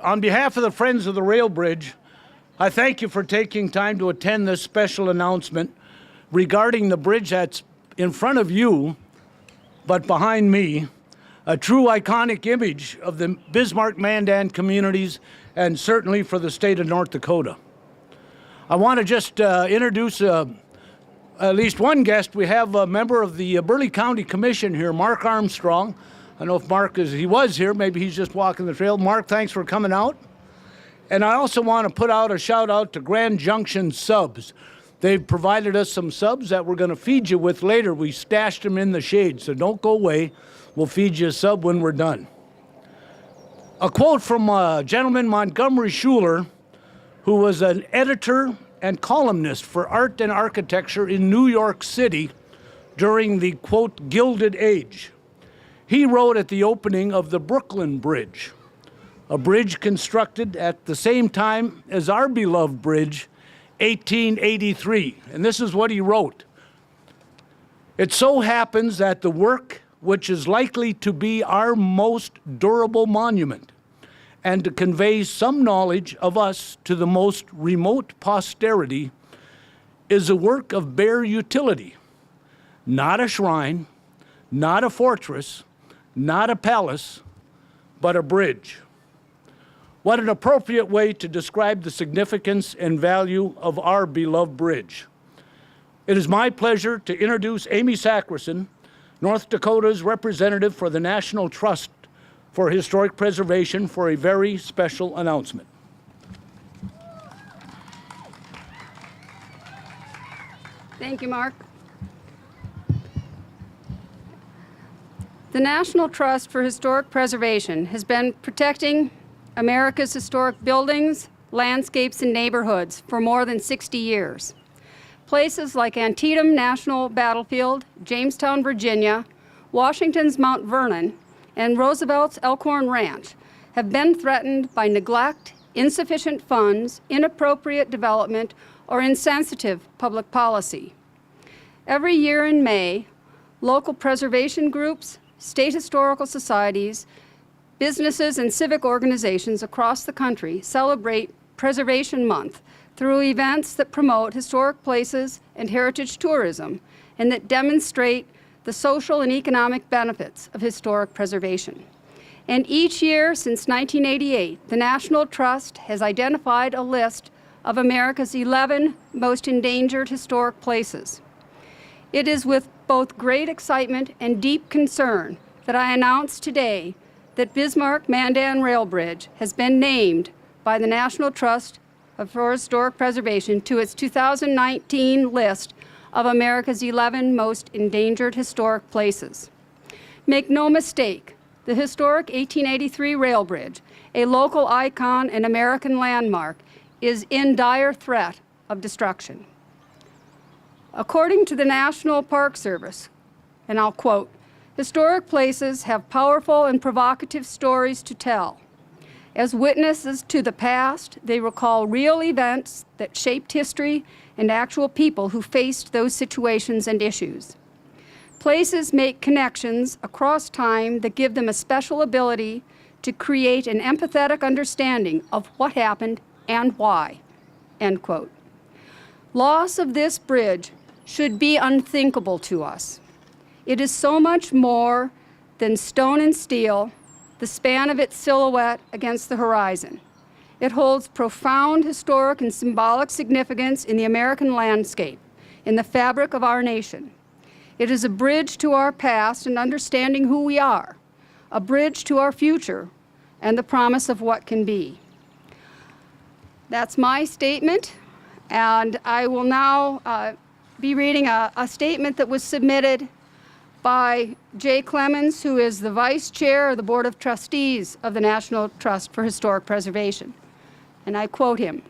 On behalf of the Friends of the Rail Bridge, I thank you for taking time to attend this special announcement regarding the bridge that's in front of you, but behind me, a true iconic image of the Bismarck-Mandan communities and certainly for the state of North Dakota. I want to just introduce at least one guest. We have a member of the Burleigh County Commission here, Mark Armstrong. I don't know if Mark he was here, maybe he's just walking the trail. Mark, thanks for coming out. And I also want to put out a shout out to Grand Junction Subs. They've provided us some subs that we're going to feed you with later. We stashed them in the shade, so don't go away. We'll feed you a sub when we're done. A quote from a gentleman, Montgomery Schuler, who was an editor and columnist for art and architecture in New York City during the, quote, Gilded Age. He wrote at the opening of the Brooklyn Bridge, a bridge constructed at the same time as our beloved bridge, 1883. And this is what he wrote. It so happens that the work which is likely to be our most durable monument and to convey some knowledge of us to the most remote posterity is a work of bare utility, not a shrine, not a fortress, not a palace, but a bridge. What an appropriate way to describe the significance and value of our beloved bridge. It is my pleasure to introduce Amy Sacrison, North Dakota's representative for the National Trust for Historic Preservation, for a very special announcement. Thank you, Mark. The National Trust for Historic Preservation has been protecting America's historic buildings, landscapes, and neighborhoods for more than 60 years. Places like Antietam National Battlefield, Jamestown, Virginia, Washington's Mount Vernon, and Roosevelt's Elkhorn Ranch have been threatened by neglect, insufficient funds, inappropriate development, or insensitive public policy. Every year in May, local preservation groups, state historical societies, businesses, and civic organizations across the country celebrate Preservation Month through events that promote historic places and heritage tourism and that demonstrate the social and economic benefits of historic preservation. And each year since 1988, the National Trust has identified a list of America's 11 most endangered historic places. It is with both great excitement and deep concern that I announce today that Bismarck-Mandan Rail Bridge has been named by the National Trust for Historic Preservation to its 2019 list of America's 11 most endangered historic places. Make no mistake, the historic 1883 rail bridge, a local icon and American landmark, is in dire threat of destruction. According to the National Park Service, and I'll quote, "Historic places have powerful and provocative stories to tell. As witnesses to the past, they recall real events that shaped history and actual people who faced those situations and issues. Places make connections across time that give them a special ability to create an empathetic understanding of what happened and why," end quote. Loss of this bridge should be unthinkable to us. It is so much more than stone and steel, the span of its silhouette against the horizon. It holds profound historic and symbolic significance in the American landscape, in the fabric of our nation. It is a bridge to our past and understanding who we are, a bridge to our future and the promise of what can be. That's my statement, and I will now be reading a statement that was submitted by Jay Clemens, who is the Vice Chair of the Board of Trustees of the National Trust for Historic Preservation. And I quote him,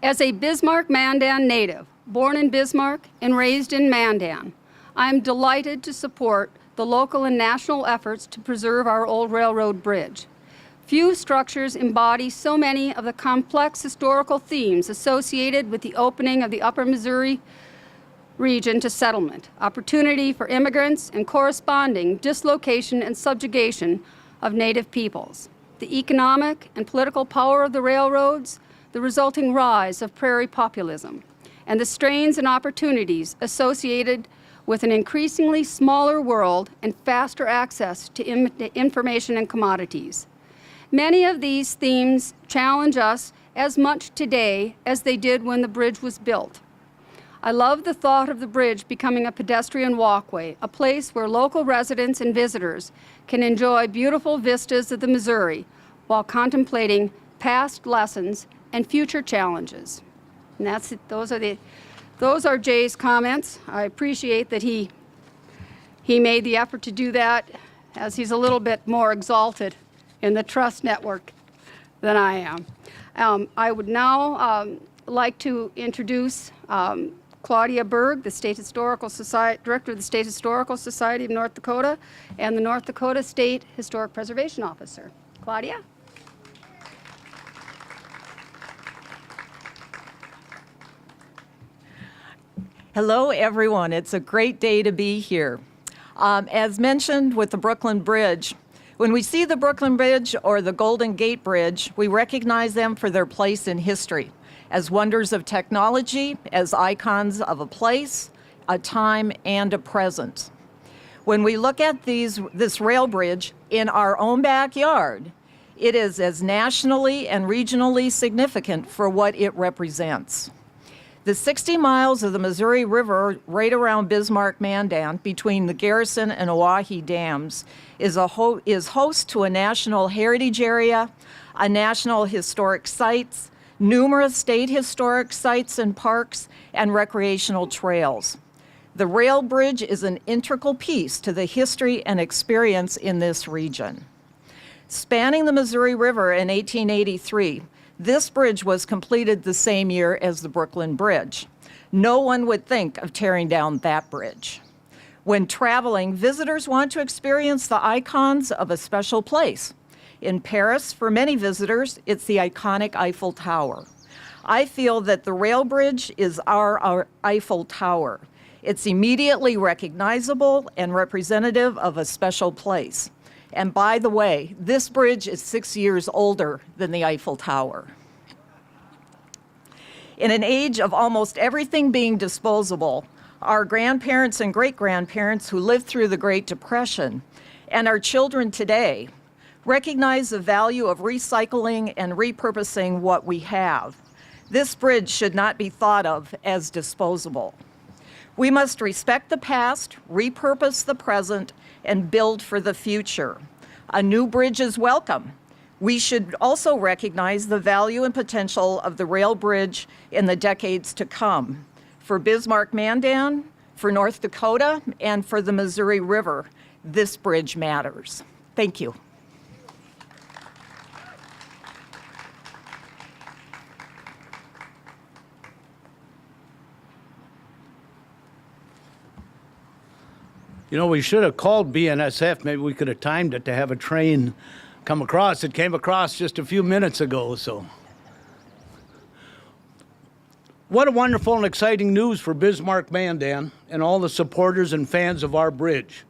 "As a Bismarck-Mandan native, born in Bismarck and raised in Mandan, I am delighted to support the local and national efforts to preserve our old railroad bridge. Few structures embody so many of the complex historical themes associated with the opening of the Upper Missouri region to settlement, opportunity for immigrants, and corresponding dislocation and subjugation of Native peoples. the economic and political power of the railroads, the resulting rise of prairie populism, and the strains and opportunities associated with an increasingly smaller world and faster access to information and commodities. Many of these themes challenge us as much today as they did when the bridge was built. I love the thought of the bridge becoming a pedestrian walkway, a place where local residents and visitors can enjoy beautiful vistas of the Missouri while contemplating past lessons and future challenges. And those are Jay's comments. I appreciate that he made the effort to do that, as he's a little bit more exalted in the trust network than I am. I would now like to introduce Claudia Berg, the Director of the State Historical Society of North Dakota, and the North Dakota State Historic Preservation Officer. Claudia? Hello, everyone. It's a great day to be here. As mentioned with the Brooklyn Bridge, when we see the Brooklyn Bridge or the Golden Gate Bridge, we recognize them for their place in history, as wonders of technology, as icons of a place, a time, and a present. When we look at this rail bridge in our own backyard, it is as nationally and regionally significant for what it represents. The 60 miles of the Missouri River right around Bismarck-Mandan between the Garrison and Oahe dams is host to a National Heritage Area, a National Historic Sites, numerous state historic sites and parks, and recreational trails. The rail bridge is an integral piece to the history and experience in this region. Spanning the Missouri River in 1883, this bridge was completed the same year as the Brooklyn Bridge. No one would think of tearing down that bridge. When traveling, visitors want to experience the icons of a special place. In Paris, for many visitors, it's the iconic Eiffel Tower. I feel that the rail bridge is our Eiffel Tower. It's immediately recognizable and representative of a special place. And by the way, this bridge is 6 years older than the Eiffel Tower. In an age of almost everything being disposable, our grandparents and great-grandparents who lived through the Great Depression and our children today recognize the value of recycling and repurposing what we have. This bridge should not be thought of as disposable. We must respect the past, repurpose the present, and build for the future. A new bridge is welcome. We should also recognize the value and potential of the rail bridge in the decades to come. For Bismarck-Mandan, for North Dakota, and for the Missouri River, this bridge matters. Thank you. You know, we should have called BNSF. Maybe we could have timed it to have a train come across. It came across just a few minutes ago, so. What a wonderful and exciting news for Bismarck-Mandan and all the supporters and fans of our bridge.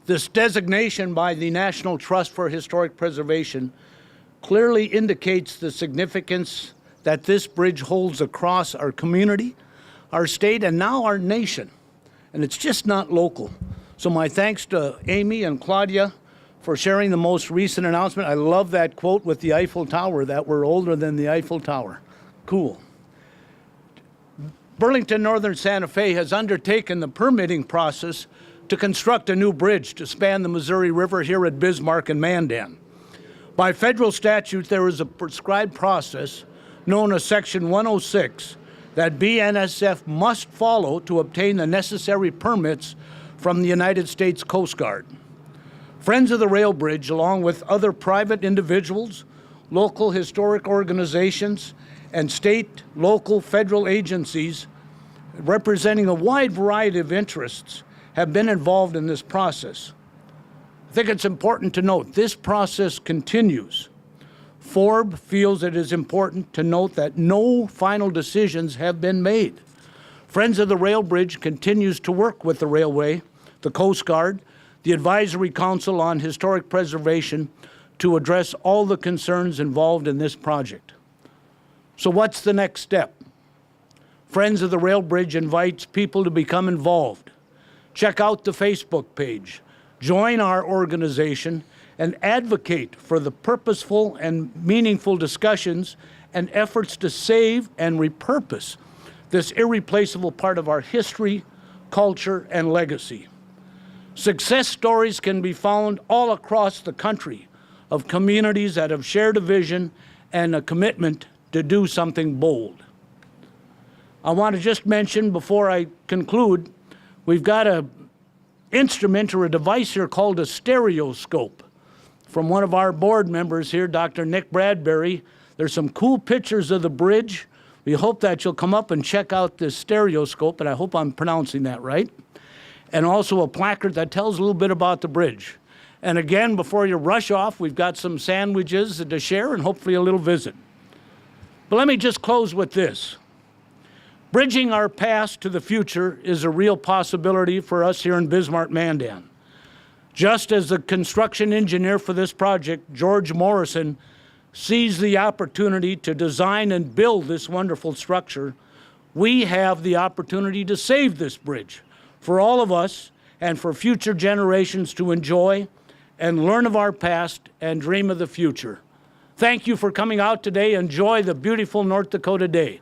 This designation by the National Trust for Historic Preservation clearly indicates the significance that this bridge holds across our community, our state, and now our nation. And it's just not local. So my thanks to Amy and Claudia for sharing the most recent announcement. I love that quote with the Eiffel Tower, that we're older than the Eiffel Tower. Cool. Burlington Northern Santa Fe has undertaken the permitting process to construct a new bridge to span the Missouri River here at Bismarck and Mandan. By federal statute, there is a prescribed process known as Section 106 that BNSF must follow to obtain the necessary permits from the United States Coast Guard. Friends of the Rail Bridge, along with other private individuals, local historic organizations, and state, local, federal agencies representing a wide variety of interests have been involved in this process. I think it's important to note this process continues. FORB feels it is important to note that no final decisions have been made. Friends of the Rail Bridge continues to work with the Railway, the Coast Guard, the Advisory Council on Historic Preservation to address all the concerns involved in this project. So what's the next step? Friends of the Rail Bridge invites people to become involved. Check out the Facebook page, join our organization, and advocate for the purposeful and meaningful discussions and efforts to save and repurpose this irreplaceable part of our history, culture, and legacy. Success stories can be found all across the country of communities that have shared a vision and a commitment to do something bold. I want to just mention before I conclude, we've got an instrument or a device here called a stereoscope from one of our board members here, Dr. Nick Bradbury. There's some cool pictures of the bridge. We hope that you'll come up and check out this stereoscope, and I hope I'm pronouncing that right. And also a placard that tells a little bit about the bridge. And again, before you rush off, we've got some sandwiches to share and hopefully a little visit. But let me just close with this. Bridging our past to the future is a real possibility for us here in Bismarck-Mandan. Just as the construction engineer for this project, George Morrison, sees the opportunity to design and build this wonderful structure, we have the opportunity to save this bridge for all of us and for future generations to enjoy and learn of our past and dream of the future. Thank you for coming out today. Enjoy the beautiful North Dakota day.